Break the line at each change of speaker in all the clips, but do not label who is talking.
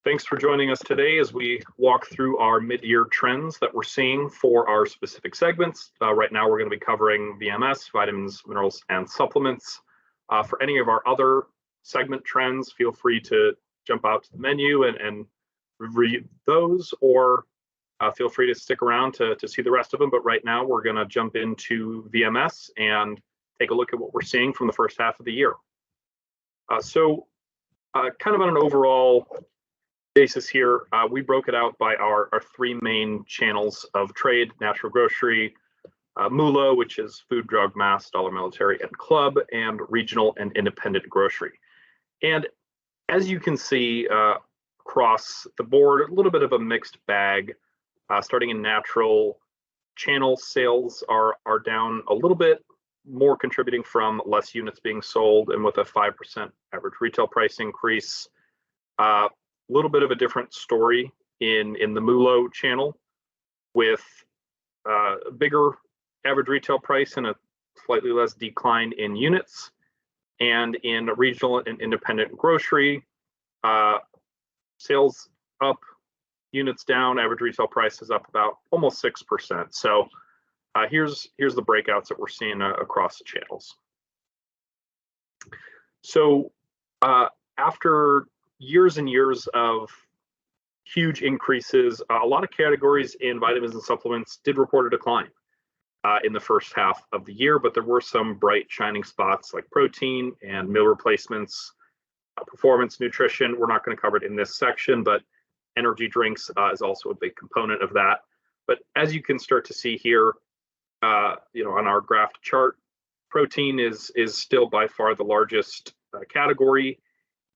Thanks for joining us today as we walk through our mid-year trends that we're seeing for our specific segments. Right now, we're going to be covering VMS, vitamins, minerals, and supplements. For any of our other segment trends, feel free to jump out to the menu and read those, or feel free to stick around to see the rest of them. But right now, we're going to jump into VMS and take a look at what we're seeing from the first half of the year. Kind of on an overall basis here, we broke it out by our three main channels of trade: natural grocery, MULO, which is food, drug, mass, dollar, military, and club, and regional and independent grocery. And as you can see across the board, a little bit of a mixed bag. Starting in natural, channel sales are down a little bit, more contributing from less units being sold, and with a 5% average retail price increase. A little bit of a different story in the MULO channel, with a bigger average retail price and a slightly less decline in units. And in regional and independent grocery, sales up, units down, average retail price is up about almost 6%. So here's the breakouts that we're seeing across the channels. So after years and years of huge increases, a lot of categories in vitamins and supplements did report a decline in the first half of the year, but there were some bright shining spots like protein and meal replacements, performance nutrition. We're not going to cover it in this section, but energy drinks is also a big component of that. But as you can start to see here, on our graph chart, protein is still by far the largest category,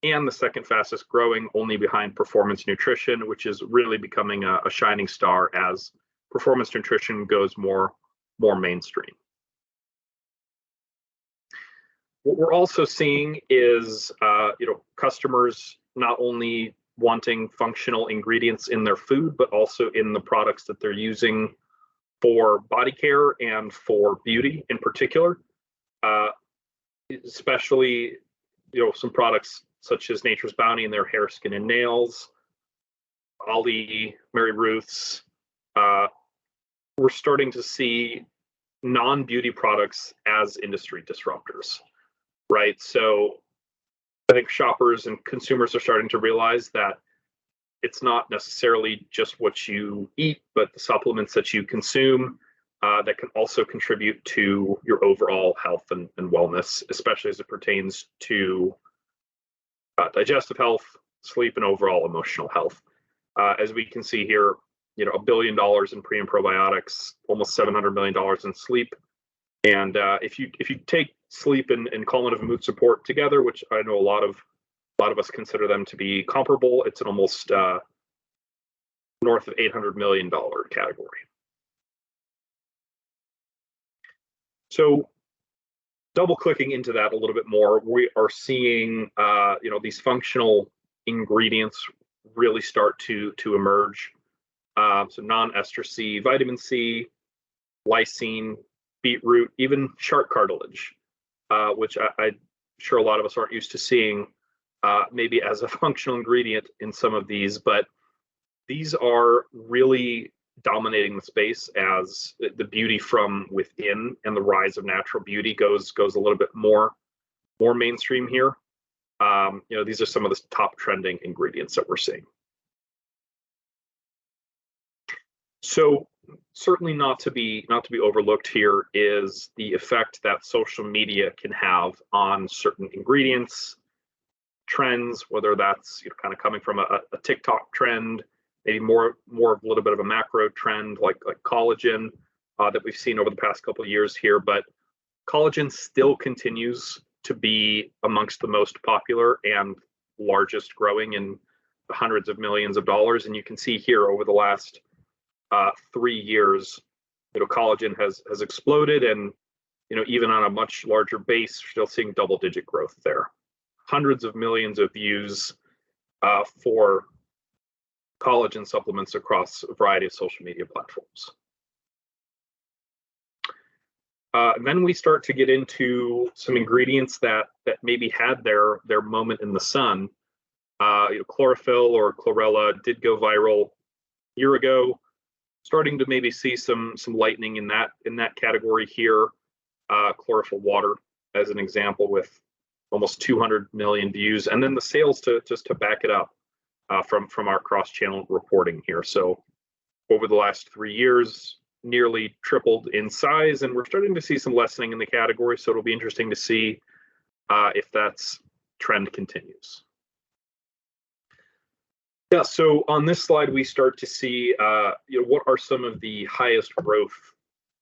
and the second fastest growing, only behind performance nutrition, which is really becoming a shining star as performance nutrition goes more mainstream. What we're also seeing is customers not only wanting functional ingredients in their food, but also in the products that they're using for body care and for beauty in particular, especially some products such as Nature's Bounty and their hair, skin, and nails, Ollie, Mary Ruth's. We're starting to see non-beauty products as industry disruptors, right? So I think shoppers and consumers are starting to realize that it's not necessarily just what you eat, but the supplements that you consume that can also contribute to your overall health and wellness, especially as it pertains to digestive health, sleep, and overall emotional health. As we can see here, $1 billion in pre and probiotics, almost $700 million in sleep. And if you take sleep and cognitive mood support together, which I know a lot of us consider them to be comparable, it's an almost north of $800 million category. So double clicking into that a little bit more, we are seeing these functional ingredients really start to emerge. So non-ester C, vitamin C, lysine, beetroot, even shark cartilage, which I'm sure a lot of us aren't used to seeing maybe as a functional ingredient in some of these, but these are really dominating the space as the beauty from within and the rise of natural beauty goes a little bit more mainstream here. These are some of the top trending ingredients that we're seeing. So certainly not to be overlooked here is the effect that social media can have on certain ingredients, trends, whether that's kind of coming from a TikTok trend, maybe more of a little bit of a macro trend like collagen that we've seen over the past couple of years here. But collagen still continues to be amongst the most popular and largest growing in the hundreds of millions of dollars. And you can see here over the last 3 years, collagen has exploded, and even on a much larger base, still seeing double-digit growth there. Hundreds of millions of views for collagen supplements across a variety of social media platforms. And then we start to get into some ingredients that maybe had their moment in the sun, Chlorophyll or chlorella did go viral a year ago. Starting to maybe see some lightning in that category here. Chlorophyll water, as an example, with almost 200 million views, and then the sales to back it up from our cross-channel reporting here. So over the last 3 years, nearly tripled in size, and we're starting to see some lessening in the category. So it'll be interesting to see if that's trend continues. Yeah, so on this slide, we start to see what are some of the highest growth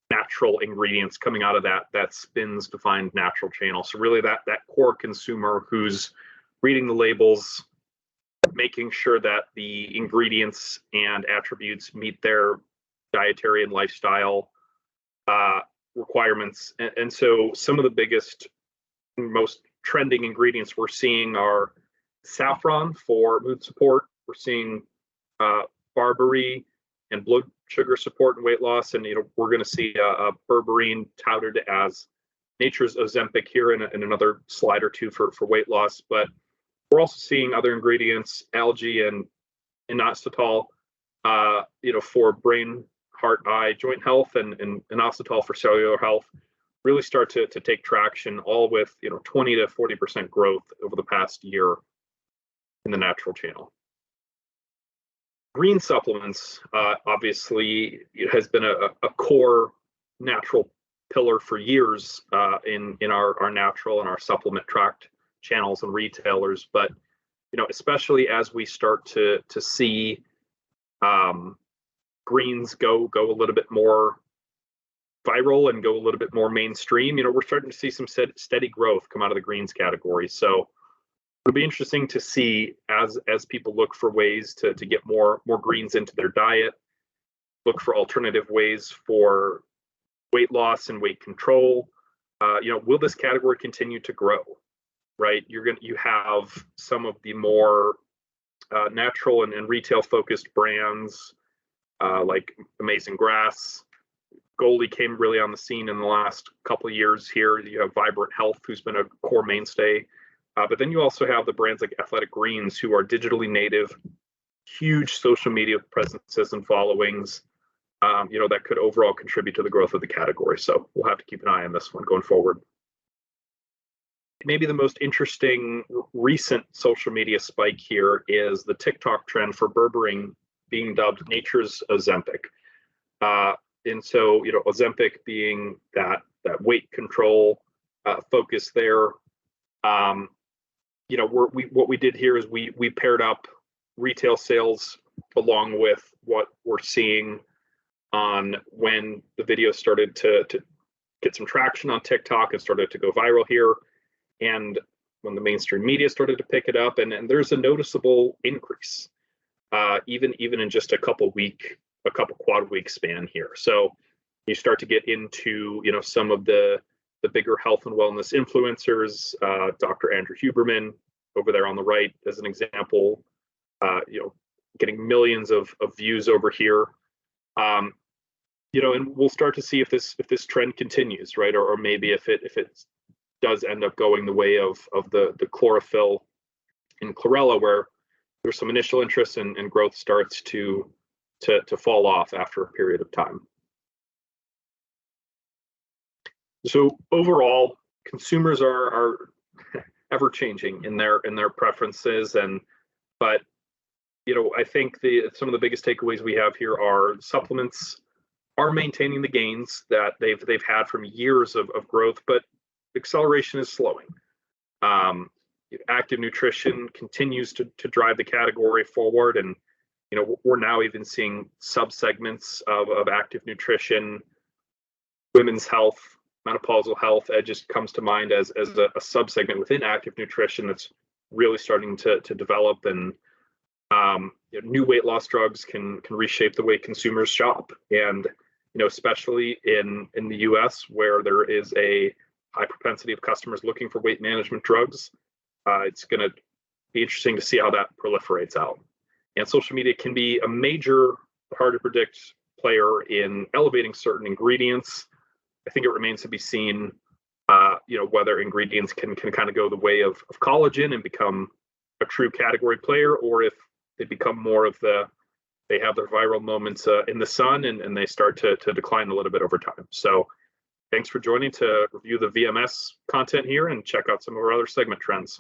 natural ingredients coming out of that SPINS defined natural channel. So really that core consumer who's reading the labels, making sure that the ingredients and attributes meet their dietary and lifestyle requirements. And so some of the biggest, most trending ingredients we're seeing are saffron for mood support. We're seeing barberry and blood sugar support and weight loss, and we're going to see berberine touted as nature's Ozempic here in another slide or two for weight loss. But we're also seeing other ingredients, algae and inositol, for brain, heart, eye, joint health, and inositol for cellular health, really start to take traction, all with 20 to 40% growth over the past year in the natural channel. Green supplements, obviously, it has been a core natural pillar for years in our natural and our supplement tracked channels and retailers. But especially as we start to see greens go a little bit more viral and go a little bit more mainstream, we're starting to see some steady growth come out of the greens category. So it'll be interesting to see as people look for ways to get more greens into their diet, look for alternative ways for weight loss and weight control. Will this category continue to grow? Right, you have some of the more natural and retail focused brands like Amazing Grass. Goldie came really on the scene in the last couple of years here. You have Vibrant Health, who's been a core mainstay. But then you also have the brands like Athletic Greens, who are digitally native, huge social media presences and followings, that could overall contribute to the growth of the category. So we'll have to keep an eye on this one going forward. Maybe the most interesting recent social media spike here is the TikTok trend for berberine being dubbed nature's Ozempic. And so, Ozempic being that weight control focus there. What we did here is we paired up retail sales along with what we're seeing on when the video started to get some traction on TikTok and started to go viral here, and when the mainstream media started to pick it up, and there's a noticeable increase, even in just a couple quad week span here. So you start to get into some of the bigger health and wellness influencers, Dr. Andrew Huberman over there on the right as an example, getting millions of views over here. And we'll start to see if this trend continues, right? Or maybe if it does end up going the way of the chlorophyll in chlorella, where there's some initial interest and growth starts to fall off after a period of time. So overall, consumers are ever changing in their preferences, but I think some of the biggest takeaways we have here are supplements are maintaining the gains that they've had from years of growth, but acceleration is slowing. Active nutrition continues to drive the category forward, and we're now even seeing subsegments of active nutrition, women's health, menopausal health. It just comes to mind as a subsegment within active nutrition that's really starting to develop, and new weight loss drugs can reshape the way consumers shop, and especially in the US, where there is a high propensity of customers looking for weight management drugs. It's going to be interesting to see how that proliferates out. And social media can be a major, hard to predict player in elevating certain ingredients. I think it remains to be seen, whether ingredients can kind of go the way of collagen and become a true category player, or if they become more of they have their viral moments in the sun and they start to decline a little bit over time. So thanks for joining to review the VMS content here and check out some of our other segment trends.